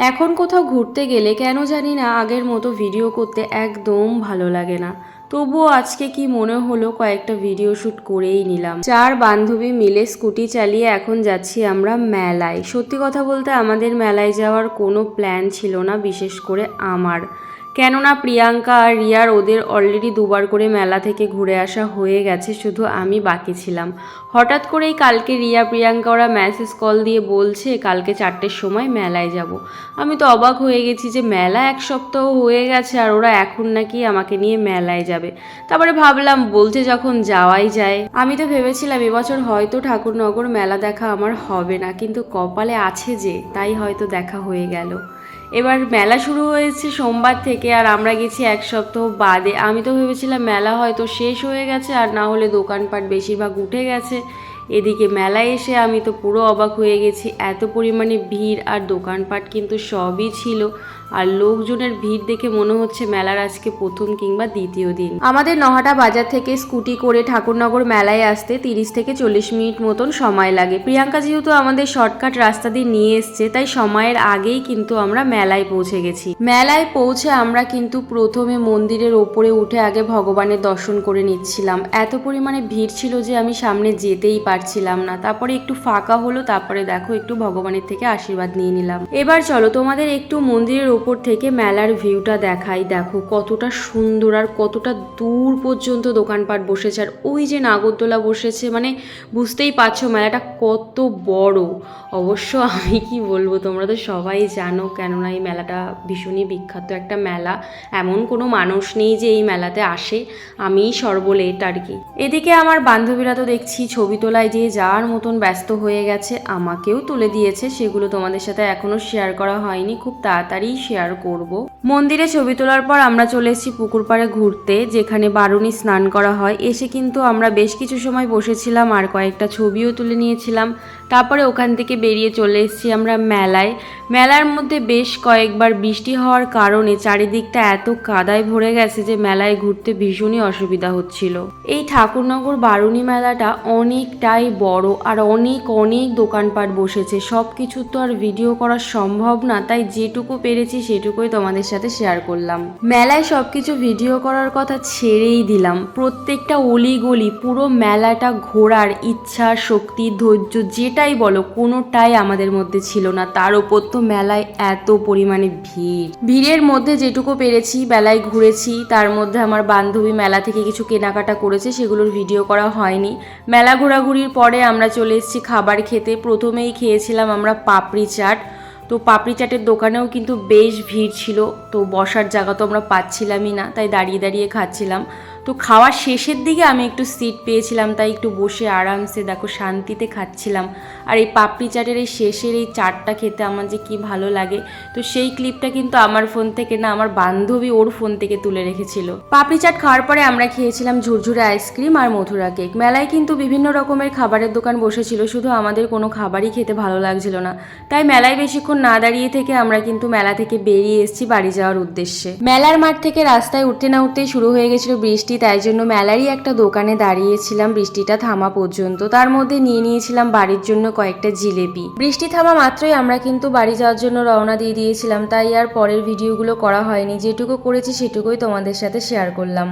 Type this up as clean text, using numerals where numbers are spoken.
এখন কোথাও ঘুরতে গেলে কেন জানি না আগের মতো ভিডিও করতে একদম ভালো লাগে না। তবুও আজকে কি মনে হলো কয়েকটা ভিডিও শ্যুট করেই নিলাম। 4 বান্ধবী মিলে স্কুটি চালিয়ে এখন যাচ্ছি আমরা মেলায়। সত্যি কথা বলতে আমাদের মেলায় যাওয়ার কোনো প্ল্যান ছিল না, বিশেষ করে আমার। কেননা প্রিয়াঙ্কা আর রিয়ার ওদের অলরেডি 2বার করে মেলা থেকে ঘুরে আসা হয়ে গেছে, শুধু আমি বাকি ছিলাম। হঠাৎ করেই কালকে রিয়া প্রিয়াঙ্কা ওরা মেসেজ কল দিয়ে বলছে কালকে 4টের সময় মেলায় যাব। আমি তো অবাক হয়ে গেছি যে মেলা 1 সপ্তাহ হয়ে গেছে আর ওরা এখন নাকি আমাকে নিয়ে মেলায় যাবে। তারপরে ভাবলাম বলছে যখন যাওয়াই যায়। আমি তো ভেবেছিলাম এবছর হয়তো ঠাকুরনগর মেলা দেখা আমার হবে না, কিন্তু কপালে আছে যে তাই হয়তো দেখা হয়ে গেল। এবার মেলা শুরু হয়েছে সোমবার থেকে আর আমরা গেছি 1 সপ্তাহ বাদে। আমি তো ভেবেছিলাম মেলা হয়তো শেষ হয়ে গেছে আর না হলে দোকানপাট বেশিরভাগ উঠে গেছে। এদিকে মেলায় এসে আমি তো পুরো অবাক হয়ে গেছি, এত পরিমাণে ভিড় আর দোকানপাট কিন্তু সবই ছিল। আর লোকজনের ভিড় দেখে মনে হচ্ছে মেলার আজকে প্রথম কিংবা দ্বিতীয় দিন। আমাদের নহাটা বাজার থেকে স্কুটি করে ঠাকুরনগর মেলায় আসতে 30 থেকে 40 মিনিট মতন সময় লাগে। প্রিয়াঙ্কা যেহেতু আমাদের শর্টকাট রাস্তা দিয়ে নিয়ে এসছে, তাই সময়ের আগেই কিন্তু আমরা মেলায় পৌঁছে গেছি। মেলায় পৌঁছে আমরা কিন্তু প্রথমে মন্দিরের ওপরে উঠে আগে ভগবানের দর্শন করে নিচ্ছিলাম। এত পরিমাণে ভিড় ছিল যে আমি সামনে যেতেই পারছিলাম না। তারপরে একটু ফাঁকা হলো, তারপরে দেখো একটু ভগবানের থেকে আশীর্বাদ নিয়ে নিলাম। এবার চলো তোমাদের একটু মন্দিরের ওপর থেকে মেলার ভিউটা দেখাই। দেখো কতটা সুন্দর আর কতটা দূর পর্যন্ত দোকানপাট বসেছে, আর ওই যে নাগরদোলা বসেছে, মানে বুঝতেই পারছো মেলাটা কত বড়। অবশ্য আমি কি বলবো, তোমরা তো সবাই জানো, কেননা এই মেলাটা ভীষণই বিখ্যাত একটা মেলা। এমন কোনো মানুষ নেই যে এই মেলাতে আসে, আমিই সর্বলেট আর কি। এদিকে আমার বান্ধবীরা তো দেখছি ছবি তোলায় যে যাওয়ার মতন ব্যস্ত হয়ে গেছে, আমাকেও তুলে দিয়েছে। সেগুলো তোমাদের সাথে এখনো শেয়ার করা হয়নি, খুব তাড়াতাড়ি শেয়ার করব। মন্দিরে ছবি তোলার পর আমরা চলে এসেছি পুকুর পাড়ে ঘুরতে, যেখানে বারুণী স্নান করা হয়। এসে কিন্তু আমরা বেশ কিছু সময় বসেছিলাম আর কয়েকটা ছবিও তুলে নিয়েছিলাম। তারপরে ওখান থেকে বেরিয়ে চলে এসেছি আমরা মেলায়। মেলার মধ্যে বেশ কয়েকবার বৃষ্টি হওয়ার কারণে চারিদিকটা এত কাদায় ভরে গেছে যে মেলায় ঘুরতে ভীষণই অসুবিধা হচ্ছিল। এই ঠাকুরনগর বারুণী মেলাটা অনেকটাই বড় আর অনেক অনেক দোকানপাট বসেছে। সব কিছু তো আর ভিডিও করা সম্ভব না, তাই যেটুকু পেরেছি সেটুকুই তোমাদের সাথে শেয়ার করলাম। মেলায় সবকিছু ভিডিও করার কথা ছেড়েই দিলাম, প্রত্যেকটা অলিগলি পুরো মেলাটা ঘোরার ইচ্ছা, শক্তি, ধৈর্য যেটাই বলো কোনোটাই আমাদের মধ্যে ছিল না। তার উপর তো মেলায় এত পরিমাণে ভিড়ের মধ্যে যেটুকু পেরেছি মেলায় ঘুরেছি। তার মধ্যে আমার বান্ধবী মেলা থেকে কিছু কেনাকাটা করেছে, সেগুলোর ভিডিও করা হয়নি। মেলা ঘোরাঘুরির পরে আমরা চলে এসেছি খাবার খেতে। প্রথমেই খেয়েছিলাম আমরা পাপড়ি চাট। তো পাপড়ি চাটের দোকানেও কিন্তু বেশ ভিড় ছিল, তো বসার জায়গা তো আমরা পাচ্ছিলামই না, তাই দাঁড়িয়ে দাঁড়িয়ে খাচ্ছিলাম। তো খাওয়ার শেষের দিকে আমি একটু সিট পেয়েছিলাম, তাই একটু বসে আরামসে দেখো শান্তিতে খাচ্ছিলাম। আর এই পাপড়ি চাটের এই শেষের এই চাটটা খেতে আমার যে কি ভালো লাগে। তো সেই ক্লিপটা কিন্তু আমার ফোন থেকে না, আমার বান্ধবী ওর ফোন থেকে তুলে রেখেছিল। পাপড়ি চাট খাওয়ার পরে আমরা খেয়েছিলাম ঝুরঝুরে আইসক্রিম আর মথুরা কেক। মেলায় কিন্তু বিভিন্ন রকমের খাবারের দোকান বসেছিল, শুধু আমাদের কোনো খাবারই খেতে ভালো লাগছিল না, তাই মেলায় বেশিক্ষণ না দাঁড়িয়ে থেকে আমরা কিন্তু মেলা থেকে বেরিয়ে এসেছি বাড়ি যাওয়ার উদ্দেশ্যে। মেলার মাঠ থেকে রাস্তায় উঠতে না উঠতেই শুরু হয়ে গেছিল বৃষ্টি, তাই জন্য মেলারই একটা দোকানে দাঁড়িয়েছিলাম বৃষ্টিটা থামা পর্যন্ত। তার মধ্যে নিয়ে নিয়েছিলাম বাড়ির জন্য কয়েকটা জিলেবি। বৃষ্টি থামা মাত্রই আমরা কিন্তু বাড়ি যাওয়ার জন্য রওনা দিয়ে দিয়েছিলাম, তাই আর পরের ভিডিওগুলো করা হয়নি। যেটুকু করেছি সেটুকুই তোমাদের সাথে শেয়ার করলাম।